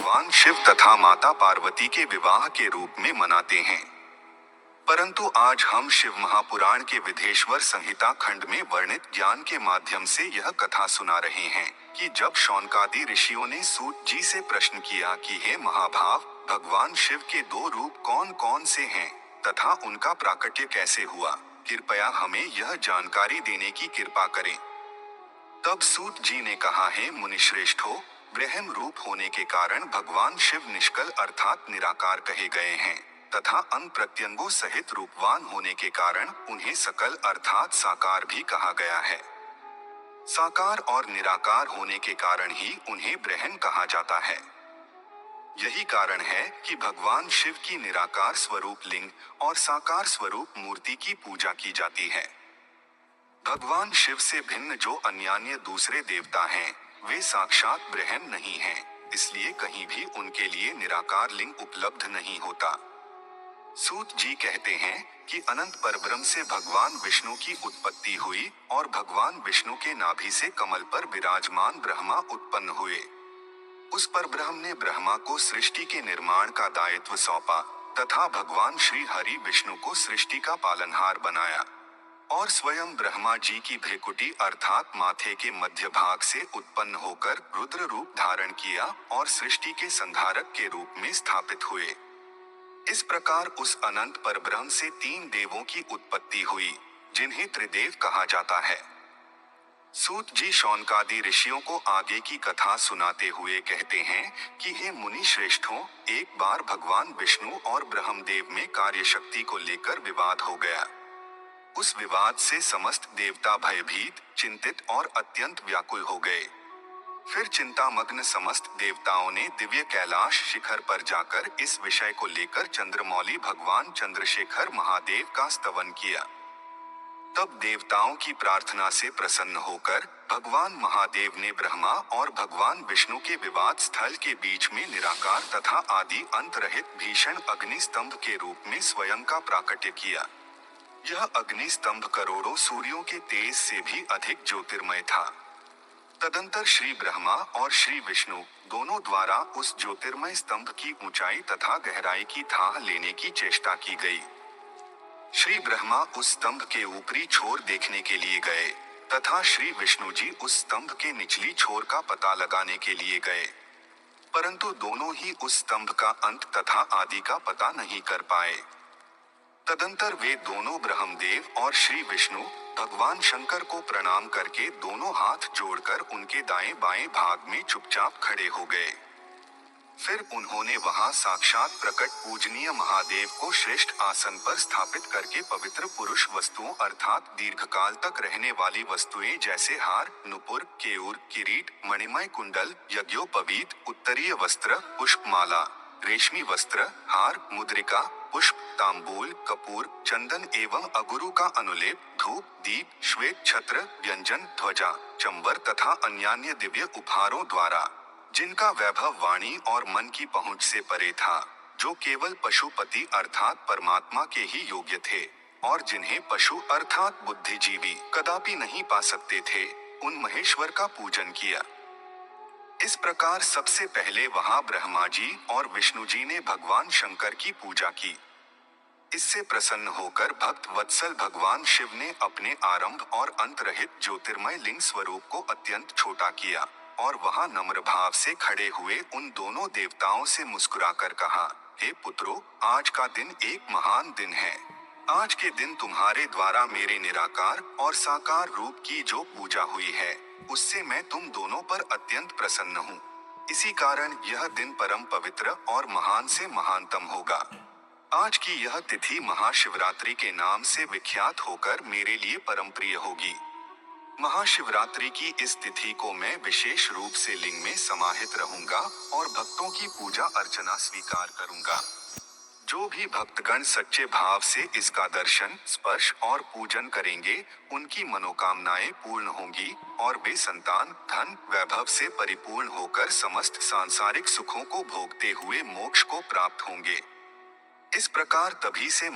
भगवान शिव तथा माता पार्वती के विवाह के रूप में मनाते हैं। परंतु आज हम शिव महापुराण के विधेश्वर संहिता खंड में वर्णित ज्ञान के माध्यम से यह कथा सुना रहे हैं कि जब शौनकादि ऋषियों ने सूत जी से प्रश्न किया कि हे महाभाव, भगवान शिव के दो रूप कौन कौन से हैं तथा उनका प्राकट्य कैसे हुआ, कृपया हमें यह जानकारी देने की कृपा करें। तब सूत जी ने कहा, हे मुनिश्रेष्ठो, ब्रह्म रूप होने के कारण भगवान शिव निष्कल अर्थात निराकार कहे गए हैं तथा अंग प्रत्यंगों सहित रूपवान होने के कारण उन्हें सकल अर्थात साकार भी कहा गया है। साकार और निराकार होने के कारण ही उन्हें ब्रह्म कहा जाता है। यही कारण है कि भगवान शिव की निराकार स्वरूप लिंग और साकार स्वरूप मूर्ति की पूजा की जाती है। भगवान शिव से भिन्न जो अन्यान्य दूसरे देवता हैं, वे साक्षात ब्रह्म नहीं हैं, इसलिए कहीं भी उनके लिए निराकार लिंग उपलब्ध नहीं होता। सूत जी कहते हैं कि अनंत परब्रह्म से भगवान विष्णु की उत्पत्ति हुई और भगवान विष्णु के नाभि से कमल पर विराजमान ब्रह्मा उत्पन्न हुए। उस परब्रह्म ने ब्रह्मा को सृष्टि के निर्माण का दायित्व सौंपा तथा भगवान श्री हरि विष्णु को सृष्टि का पालनहार बनाया और स्वयं ब्रह्मा जी की भ्रिकुटी अर्थात माथे के मध्य भाग से उत्पन्न होकर रुद्र रूप धारण किया और सृष्टि के संहारक के रूप में स्थापित हुए। इस प्रकार उस अनंत परब्रह्म से तीन देवों की उत्पत्ति हुई, जिन्हें त्रिदेव कहा जाता है। सूत जी शौनकादि ऋषियों को आगे की कथा सुनाते हुए कहते हैं कि हे मुनि श्रेष्ठों, एक बार भगवान विष्णु और ब्रह्मदेव में कार्य शक्ति को लेकर विवाद हो गया। उस विवाद से समस्त देवता भयभीत, चिंतित और अत्यंत व्याकुल हो गए। फिर चिंतामग्न समस्त देवताओं ने दिव्य कैलाश शिखर पर जाकर इस विषय को लेकर चंद्रमौली भगवान चंद्रशेखर महादेव का स्तवन किया। तब देवताओं की प्रार्थना से प्रसन्न होकर भगवान महादेव ने ब्रह्मा और भगवान विष्णु के विवाद स्थल के बीच में निराकार तथा आदि अंत रहित भीषण अग्नि स्तंभ के रूप में स्वयं का प्राकट्य किया। यह अग्नि स्तंभ करोड़ों सूर्यों के तेज से भी अधिक ज्योतिर्मय था। तदंतर श्री ब्रह्मा और श्री विष्णु दोनों द्वारा उस ज्योतिर्मय स्तंभ की ऊंचाई तथा गहराई की थाह लेने की चेष्टा की गई। श्री ब्रह्मा उस स्तंभ के ऊपरी छोर देखने के लिए गए तथा श्री विष्णु जी उस स्तंभ के निचली छोर का पता लगाने के लिए गए, परंतु दोनों ही उस स्तंभ का अंत तथा आदि का पता नहीं कर पाए। तदंतर वे दोनों ब्रह्मदेव और श्री विष्णु भगवान शंकर को प्रणाम करके दोनों हाथ जोड़कर उनके दाएं बाएं भाग में चुपचाप खड़े हो गए। फिर उन्होंने वहां साक्षात प्रकट पूजनीय महादेव को श्रेष्ठ आसन पर स्थापित करके पवित्र पुरुष वस्तुओं अर्थात दीर्घकाल तक रहने वाली वस्तुएं जैसे हार, नुपुर, केयूर, किरीट, मणिमय कुंडल, यज्ञोपवीत, उत्तरीय वस्त्र, पुष्पमाला, रेशमी वस्त्र, हार, मुद्रिका, पुष्प, तांबूल, कपूर, चंदन एवं अगुरु का अनुलेप, धूप, दीप, श्वेत छत्र, व्यंजन, ध्वजा, चंबर तथा अन्यान्य दिव्य उपहारों द्वारा, जिनका वैभव वाणी और मन की पहुंच से परे था, जो केवल पशुपति अर्थात परमात्मा के ही योग्य थे और जिन्हें पशु अर्थात बुद्धिजीवी कदापि नहीं पा सकते थे, उन महेश्वर का पूजन किया। इस प्रकार सबसे पहले वहां ब्रह्मा जी और विष्णु जी ने भगवान शंकर की पूजा की। इससे प्रसन्न होकर भक्त वत्सल भगवान शिव ने अपने आरंभ और अंत रहित ज्योतिर्मय लिंग स्वरूप को अत्यंत छोटा किया और वहां नम्र भाव से खड़े हुए उन दोनों देवताओं से मुस्कुराकर कहा, हे पुत्रों, आज का दिन एक महान दिन है। आज के दिन तुम्हारे द्वारा मेरे निराकार और साकार रूप की जो पूजा हुई है, उससे मैं तुम दोनों पर अत्यंत प्रसन्न हूँ। इसी कारण यह दिन परम पवित्र और महान से महानतम होगा। आज की यह तिथि महाशिवरात्रि के नाम से विख्यात होकर मेरे लिए परम प्रिय होगी। महाशिवरात्रि की इस तिथि को मैं विशेष रूप से लिंग में समाहित रहूंगा और भक्तों की पूजा अर्चना स्वीकार करूंगा। जो भी भक्तगण सच्चे भाव से इसका दर्शन, स्पर्श और पूजन करेंगे, उनकी मनोकामनाएं पूर्ण होंगी और वे संतान, धन, वैभव से परिपूर्ण होकर समस्त सांसारिक सुखों को भोगते हुए मोक्ष को प्राप्त होंगे। इस प्रकार तभी से